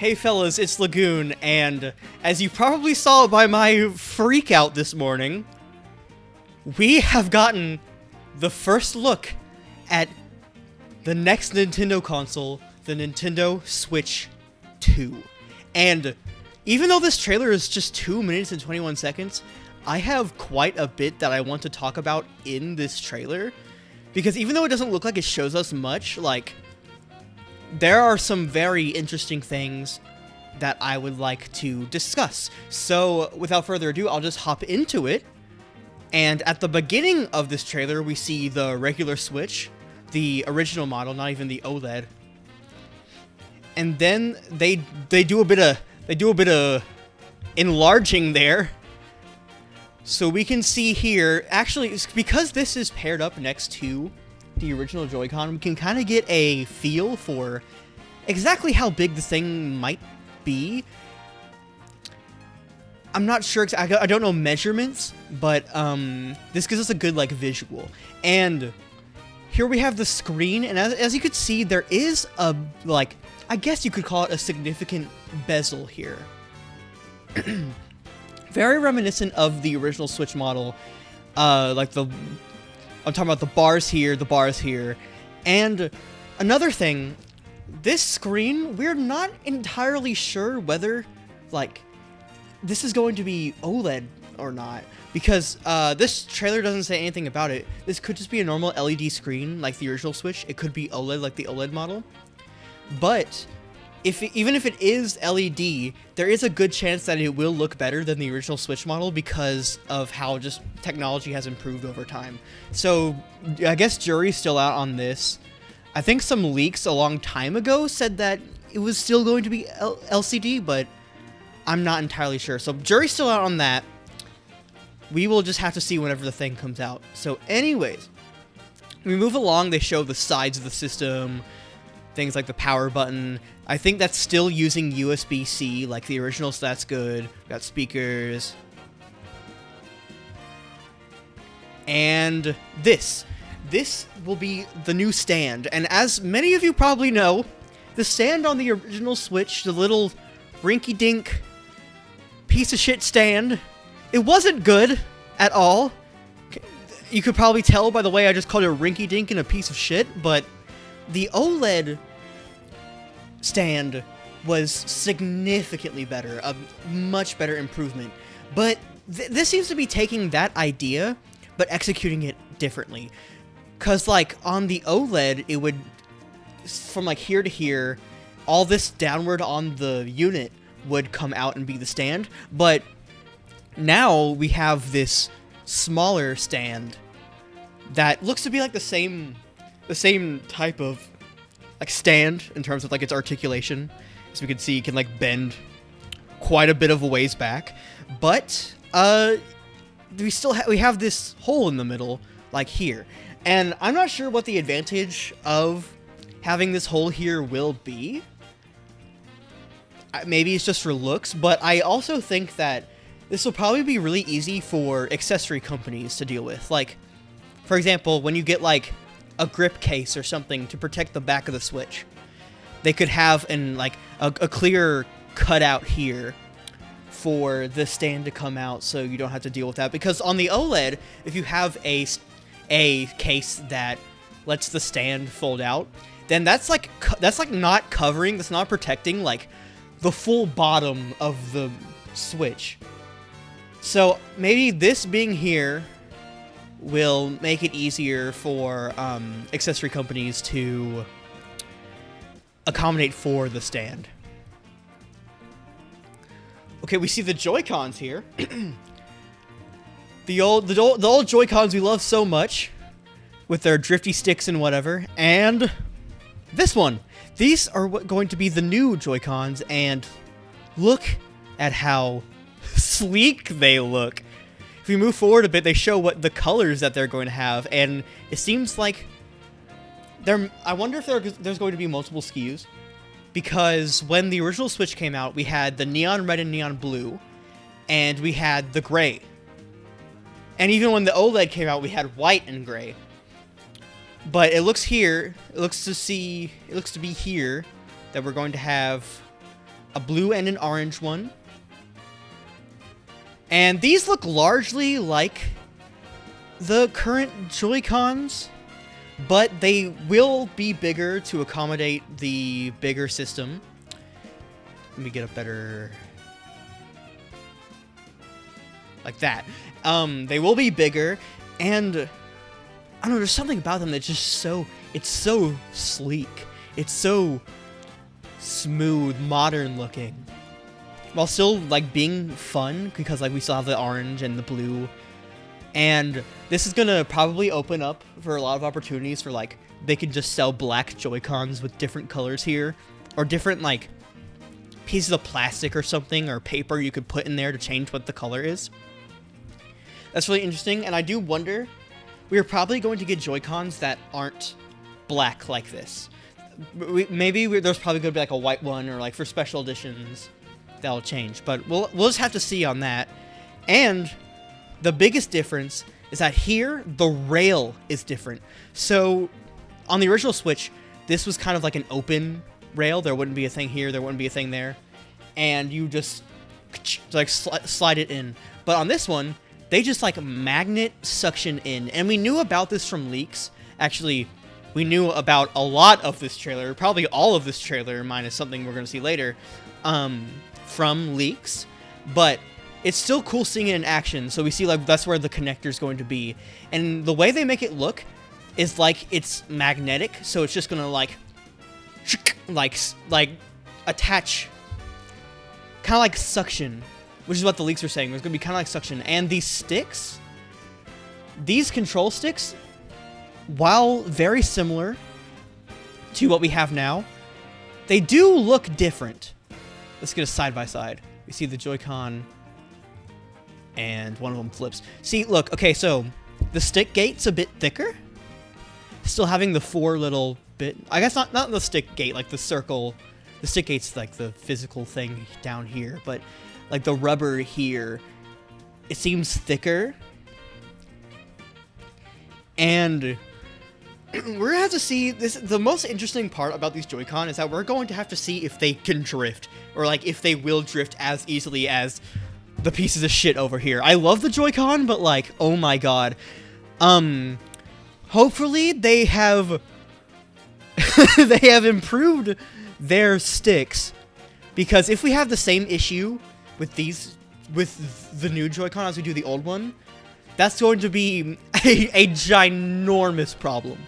Hey fellas, it's Lagoon, and as you probably saw by my freak out this morning, we have gotten the first look at the next Nintendo console, the Nintendo Switch 2. And even though this trailer is just 2 minutes and 21 seconds, I have quite a bit that I want to talk about in this trailer. Because even though it doesn't look like it shows us much, like, there are some very interesting things that I would like to discuss. So, without further ado, I'll just hop into it. And at the beginning of this trailer, we see the regular Switch, the original model, not even the OLED. And then they do a bit of enlarging there. So we can see here, actually, because this is paired up next to the original Joy-Con, we can kind of get a feel for exactly how big this thing might be. I'm not sure, I don't know measurements, but this gives us a good, like, visual. And here we have the screen, and as you could see, there is a, like, I guess you could call it a significant bezel here. Very reminiscent of the original Switch model, I'm talking about the bars here, and another thing, this screen, we're not entirely sure whether, like, this is going to be OLED or not, because this trailer doesn't say anything about it. This could just be a normal LED screen, like the original Switch. It could be OLED, like the OLED model, but even if it is LED, there is a good chance that it will look better than the original Switch model because of how just technology has improved over time. So I guess jury's still out on this. I think some leaks a long time ago said that it was still going to be LCD, but I'm not entirely sure. So jury's still out on that. We will just have to see whenever the thing comes out. So anyways, we move along. They show the sides of the system, things like the power button. I think that's still using USB-C like the original, so that's good. We got speakers. And this will be the new stand. And as many of you probably know, the stand on the original Switch, the little rinky-dink piece of shit stand, it wasn't good at all. You could probably tell by the way I just called it a rinky-dink and a piece of shit, but the OLED stand was significantly better, a much better improvement. But this seems to be taking that idea, but executing it differently. Because, like, on the OLED, it would, from, like, here to here, all this downward on the unit would come out and be the stand. But now we have this smaller stand that looks to be, like, the same type of, like, stand in terms of, like, its articulation. As we can see, it can, like, bend quite a bit of a ways back. But we have this hole in the middle, like here. And I'm not sure what the advantage of having this hole here will be. Maybe it's just for looks, but I also think that this will probably be really easy for accessory companies to deal with. Like, for example, when you get, like, a grip case or something to protect the back of the Switch, they could have a clear cutout here for the stand to come out, so you don't have to deal with that. Because on the OLED, if you have a case that lets the stand fold out, then that's not covering, that's not protecting, like, the full bottom of the Switch. So maybe this being here will make it easier for accessory companies to accommodate for the stand. Okay, we see the Joy-Cons here. the old Joy-Cons we love so much, with their drifty sticks and whatever, and this one. These are going to be the new Joy-Cons, and look at how sleek they look. If we move forward a bit, they show what the colors that they're going to have, and it seems like I wonder if there's going to be multiple SKUs, because when the original Switch came out, we had the neon red and neon blue, and we had the gray. And even when the OLED came out, we had white and gray. But it looks to be here that we're going to have a blue and an orange one. And these look largely like the current Joy-Cons, but they will be bigger to accommodate the bigger system. Let me get a better... like that. They will be bigger, and I don't know, there's something about them that's just so... it's so sleek. It's so smooth, modern looking. While still, like, being fun, because, like, we still have the orange and the blue. And this is gonna probably open up for a lot of opportunities for, like, they could just sell black Joy-Cons with different colors here. Or different, like, pieces of plastic or something, or paper you could put in there to change what the color is. That's really interesting, and I do wonder, we're probably going to get Joy-Cons that aren't black like this. There's probably going to be, like, a white one, or, like, for special editions, that'll change. But we'll just have to see on that. And the biggest difference is that here, the rail is different. So, on the original Switch, this was kind of like an open rail. There wouldn't be a thing here, there wouldn't be a thing there. And you just, like, slide it in. But on this one, they just, like, magnet suction in. And we knew about this from leaks. Actually, we knew about a lot of this trailer, probably all of this trailer, minus something we're going to see later, from leaks. But it's still cool seeing it in action. So we see, like, that's where the connector's going to be. And the way they make it look is like it's magnetic. So it's just going to, like attach, kind of like suction, which is what the leaks are saying. It's going to be kind of like suction. And these sticks, these control sticks, while very similar to what we have now, they do look different. Let's get a side-by-side. We see the Joy-Con, and one of them flips. See, look, okay, so the stick gate's a bit thicker. Still having the 4 little bit... I guess not the stick gate, like the circle. The stick gate's like the physical thing down here, but like the rubber here, it seems thicker. And we're gonna have to see this. The most interesting part about these Joy-Con is that we're going to have to see if they can drift, or like if they will drift as easily as the pieces of shit over here. I love the Joy-Con, but like, oh my god. Hopefully they have they have improved their sticks, because if we have the same issue with the new Joy-Con as we do the old one, that's going to be a ginormous problem.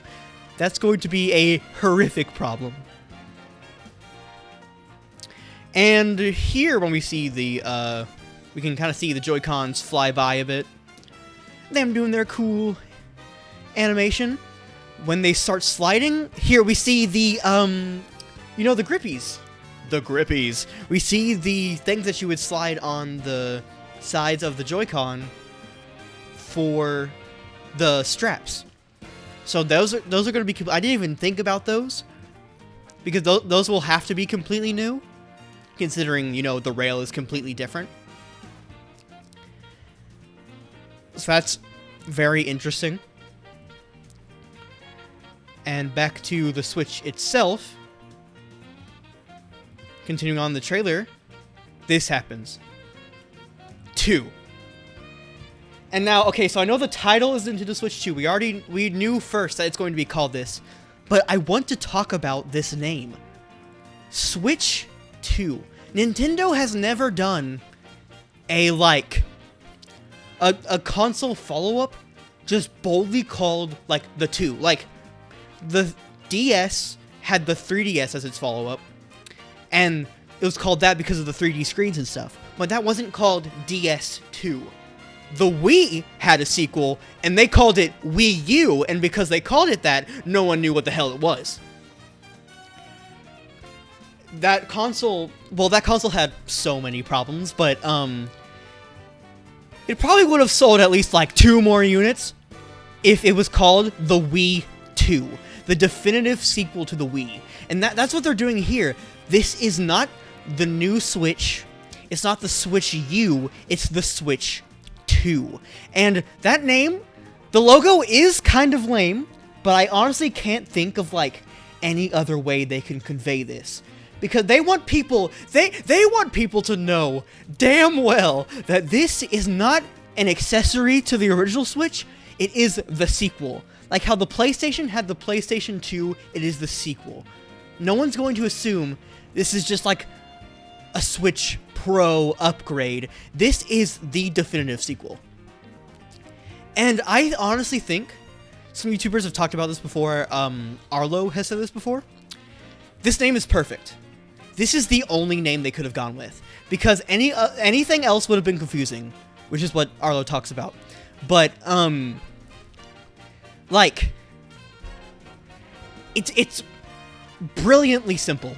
That's going to be a horrific problem. And here, when we see the, we can kind of see the Joy-Cons fly by a bit. Them doing their cool animation. When they start sliding, here we see the, you know, the grippies. The grippies. We see the things that you would slide on the sides of the Joy-Con for the straps. So those are going to be... I didn't even think about those, because those will have to be completely new, considering, you know, the rail is completely different. So that's very interesting. And back to the Switch itself. Continuing on the trailer, this happens. 2. And now, okay, so I know the title is Nintendo Switch 2. We knew first that it's going to be called this. But I want to talk about this name. Switch 2. Nintendo has never done a, like, a console follow-up just boldly called, like, the 2. Like, the DS had the 3DS as its follow-up, and it was called that because of the 3D screens and stuff. But that wasn't called DS2. The Wii had a sequel, and they called it Wii U, and because they called it that, no one knew what the hell it was. That console had so many problems, but, it probably would have sold at least, like, 2 more units if it was called the Wii 2. The definitive sequel to the Wii. And that's what they're doing here. This is not the new Switch. It's not the Switch U. It's the Switch 2. And that name, the logo is kind of lame, but I honestly can't think of, like, any other way they can convey this. because they want people they want people to know damn well that this is not an accessory to the original Switch. It is the sequel. Like how the PlayStation had the PlayStation 2, it is the sequel. No one's going to assume this is just like a Switch Pro upgrade. This is the definitive sequel. And I honestly think, some YouTubers have talked about this before, Arlo has said this before, this name is perfect. This is the only name they could have gone with. Because anything else would have been confusing, which is what Arlo talks about. But, like, it's brilliantly simple.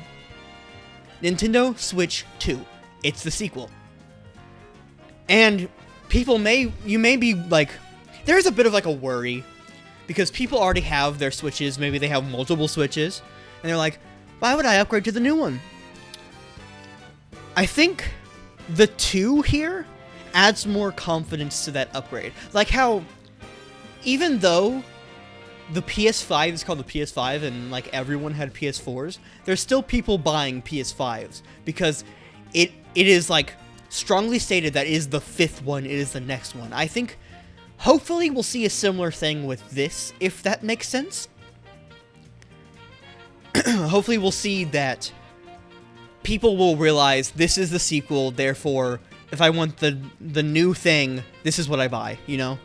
Nintendo Switch 2. It's the sequel. And you may be like, there's a bit of like a worry because people already have their Switches. Maybe they have multiple Switches and they're like, why would I upgrade to the new one? I think the 2 here adds more confidence to that upgrade. Like how, even though the PS5 is called the PS5 and like everyone had PS4s, there's still people buying PS5s because it is like strongly stated that it is the 5th one, it is the next one. I think hopefully we'll see a similar thing with this, if that makes sense. Hopefully we'll see that people will realize this is the sequel, therefore if I want the new thing, this is what I buy, you know?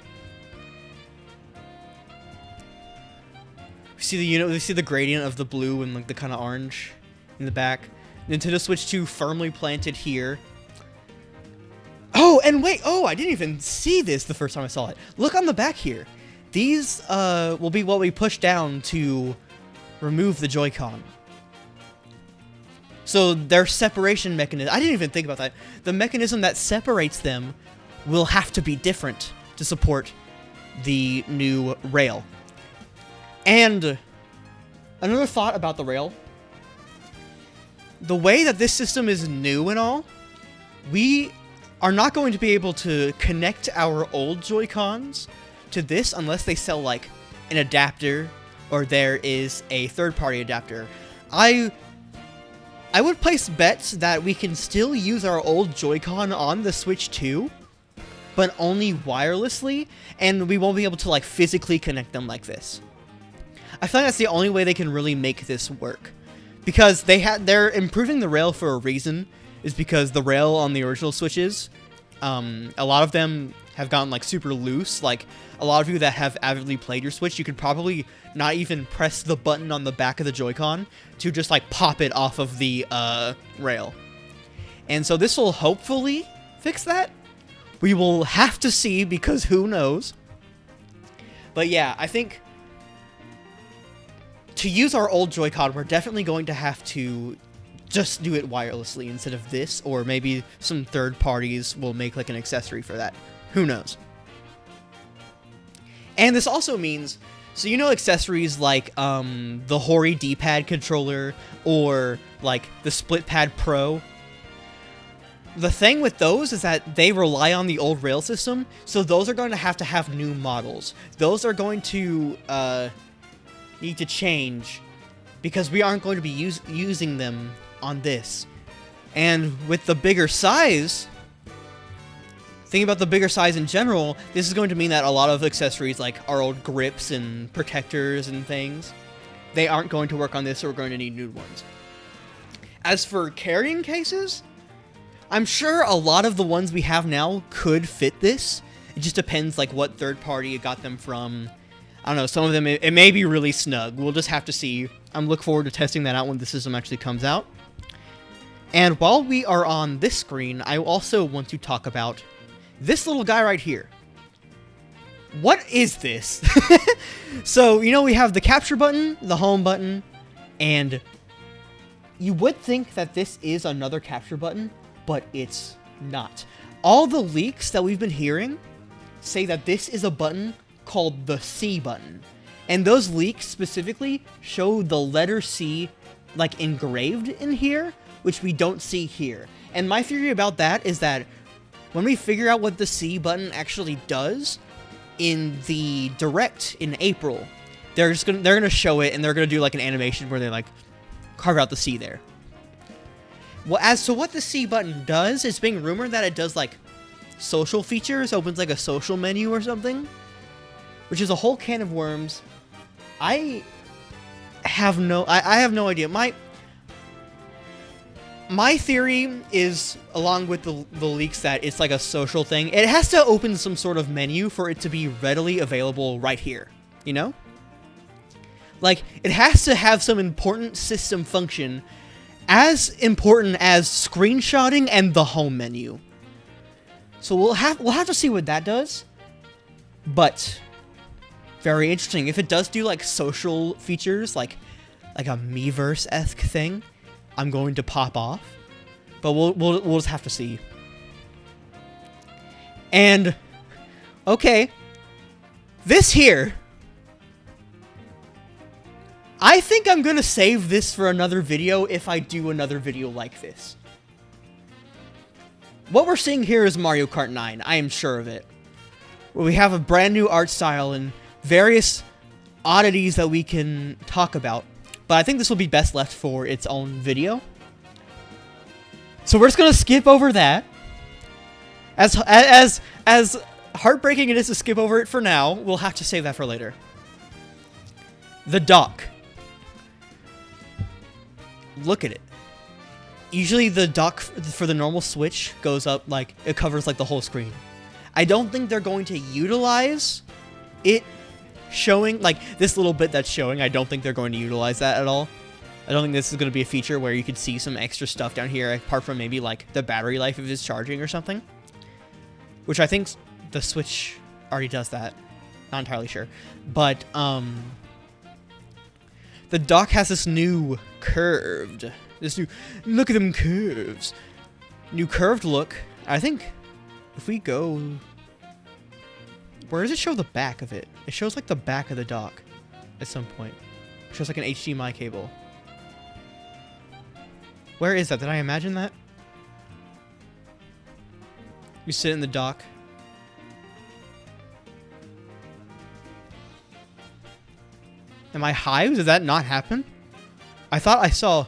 We see the gradient of the blue and like the kind of orange in the back. Nintendo Switch 2 firmly planted here. Oh, and wait, I didn't even see this the first time I saw it. Look on the back here. These will be what we push down to remove the Joy-Con. So their separation mechanism, I didn't even think about that. The mechanism that separates them will have to be different to support the new rail. And another thought about the rail. The way that this system is new and all, we are not going to be able to connect our old Joy-Cons to this unless they sell like an adapter or there is a third-party adapter. I would place bets that we can still use our old Joy-Con on the Switch 2, but only wirelessly, and we won't be able to like physically connect them like this. I feel like that's the only way they can really make this work. Because they're improving the rail for a reason, is because the rail on the original Switches, a lot of them have gotten like super loose. Like a lot of you that have avidly played your Switch, you could probably not even press the button on the back of the Joy-Con to just like pop it off of the rail. And so this will hopefully fix that. We will have to see because who knows. But yeah, I think to use our old Joy-Con, we're definitely going to have to just do it wirelessly instead of this, or maybe some third parties will make like an accessory for that. Who knows? And this also means, so you know accessories like the Hori D-pad controller or like the Split Pad Pro? The thing with those is that they rely on the old rail system, so those are going to have new models. Those are going to need to change because we aren't going to be using them on this. And with the bigger size, thinking about the bigger size in general, this is going to mean that a lot of accessories like our old grips and protectors and things, they aren't going to work on this, so we're going to need new ones. As for carrying cases, I'm sure a lot of the ones we have now could fit this. It just depends like what third party it got them from. I don't know, some of them, it may be really snug. We'll just have to see. I'm looking forward to testing that out when the system actually comes out. And while we are on this screen, I also want to talk about this little guy right here. What is this? So, you know, we have the capture button, the home button, and you would think that this is another capture button, but it's not. All the leaks that we've been hearing say that this is a button called the C button. And those leaks specifically show the letter C like engraved in here, which we don't see here. And my theory about that is that when we figure out what the C button actually does in the Direct in April, they're gonna show it and they're gonna do like an animation where they like carve out the C there. Well, as to what the C button does, it's being rumored that it does like social features, opens like a social menu or something, which is a whole can of worms. I have no idea. My theory is, along with the leaks, that it's like a social thing. It has to open some sort of menu for it to be readily available right here, you know? Like, it has to have some important system function, as important as screenshotting and the home menu. So we'll have to see what that does. But very interesting. If it does do like social features, like a Miiverse-esque thing, I'm going to pop off. But we'll just have to see. And okay, this here, I think I'm gonna save this for another video if I do another video like this. What we're seeing here is Mario Kart 9, I am sure of it. Where we have a brand new art style and various oddities that we can talk about. But I think this will be best left for its own video. So we're just gonna skip over that. As heartbreaking it is to skip over it for now, we'll have to save that for later. The dock. Look at it. Usually the dock for the normal Switch goes up, like, it covers like the whole screen. I don't think they're going to utilize it showing, like, this little bit that's showing. I don't think they're going to utilize that at all. I don't think this is going to be a feature where you could see some extra stuff down here, apart from maybe, like, the battery life if it's charging or something. Which I think the Switch already does that. Not entirely sure. But, the dock has this new curved, look at them curves. New curved look. I think if we go, where does it show the back of it? It shows like the back of the dock at some point. It shows like an HDMI cable. Where is that? Did I imagine that? You sit in the dock. Am I high? Did that not happen? I thought I saw...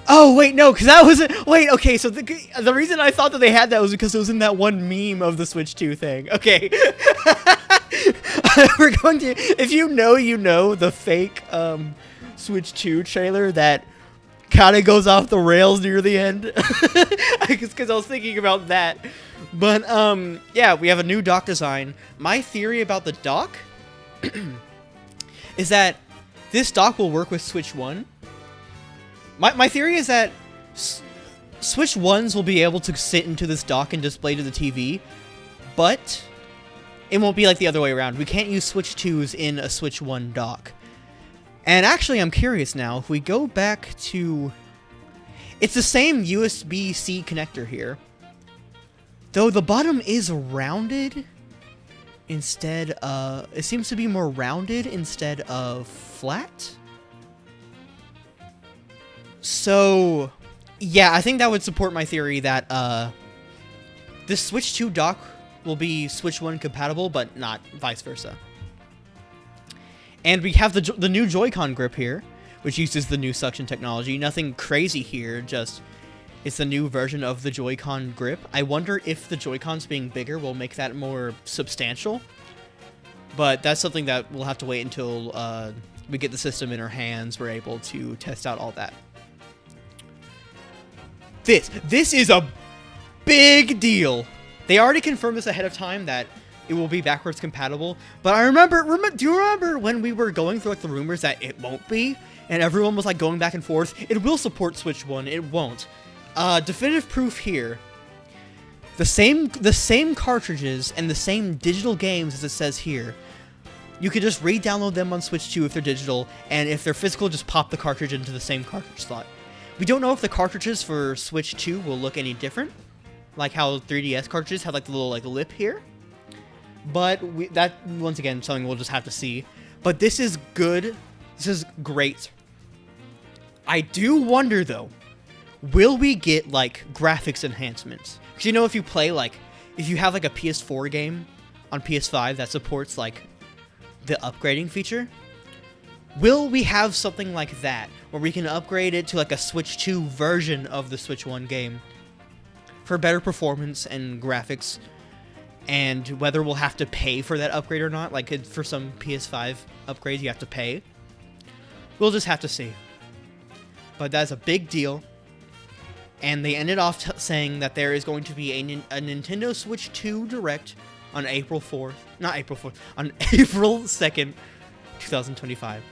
Oh, wait, no, because that was... Wait, okay, so the reason I thought that they had that was because it was in that one meme of the Switch 2 thing. Okay. We're going to... If you know the fake Switch 2 trailer that kind of goes off the rails near the end. Because I was thinking about that. But, yeah, we have a new dock design. My theory about the dock... is that this dock will work with Switch 1. My theory is that Switch 1s will be able to sit into this dock and display to the TV, but it won't be like the other way around. We can't use Switch 2s in a Switch 1 dock. And actually, I'm curious now, if we go back to... It's the same USB-C connector here, though the bottom is rounded... Instead, it seems to be more rounded instead of flat. So, yeah, I think that would support my theory that, this Switch 2 dock will be Switch 1 compatible, but not vice versa. And we have the new Joy-Con grip here, which uses the new suction technology. Nothing crazy here, just... It's the new version of the Joy-Con grip. I wonder if the Joy-Cons being bigger will make that more substantial. But that's something that we'll have to wait until we get the system in our hands. We're able to test out all that. This is a big deal. They already confirmed this ahead of time that it will be backwards compatible. But I remember, do you remember when we were going through like the rumors that it won't be? And everyone was like going back and forth. It will support Switch 1. It won't. Definitive proof here. The same cartridges and the same digital games as it says here. You could just re-download them on Switch 2 if they're digital, and if they're physical, just pop the cartridge into the same cartridge slot. We don't know if the cartridges for Switch 2 will look any different, like how 3DS cartridges have like the little like lip here. But that once again something we'll just have to see. But this is good. This is great. I do wonder though. Will we get, like, graphics enhancements? Because, you know, if you play, like, if you have, like, a PS4 game on PS5 that supports, like, the upgrading feature, Will we have something like that, where we can upgrade it to like a Switch 2 version of the Switch 1 game for better performance and graphics, and whether we'll have to pay for that upgrade or not, like for some PS5 upgrades you have to pay. We'll just have to see. But that's a big deal. And they ended off saying that there is going to be a Nintendo Switch 2 Direct on April 4th. Not April 4th. On April 2nd, 2025.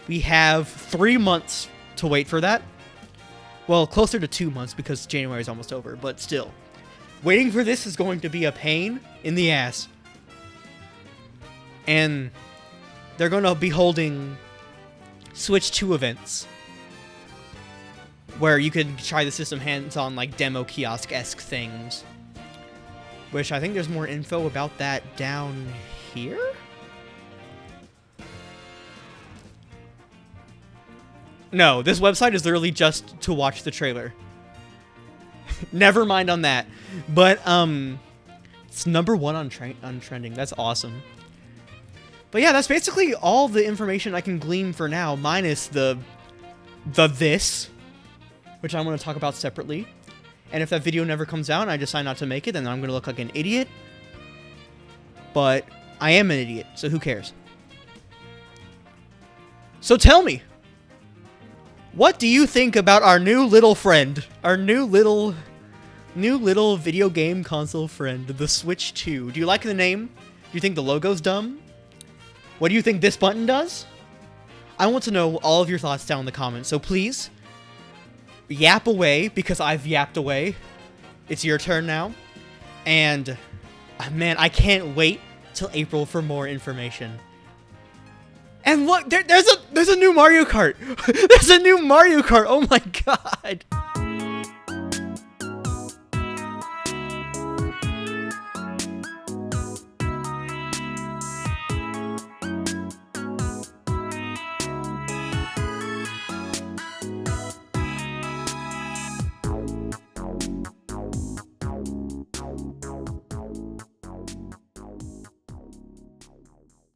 We have 3 months to wait for that. Well, closer to 2 months because January is almost over. But still. Waiting for this is going to be a pain in the ass. And they're going to be holding Switch 2 events where you can try the system hands-on, like, demo kiosk-esque things. Which I think there's more info about that down here? No, this website is literally just to watch the trailer. Never mind on that. But, it's #1 on trending. That's awesome. But yeah, that's basically all the information I can glean for now, minus the this, which I'm going to talk about separately. And if that video never comes out and I decide not to make it, then I'm going to look like an idiot. But I am an idiot, so who cares? So tell me, what do you think about our new little friend? Our new little video game console friend, the Switch 2. Do you like the name? Do you think the logo's dumb? What do you think this button does? I want to know all of your thoughts down in the comments, so please yap away, because I've yapped away. It's your turn now. And, man, I can't wait till April for more information. And look, there's a new Mario Kart! There's a new Mario Kart! Oh my god!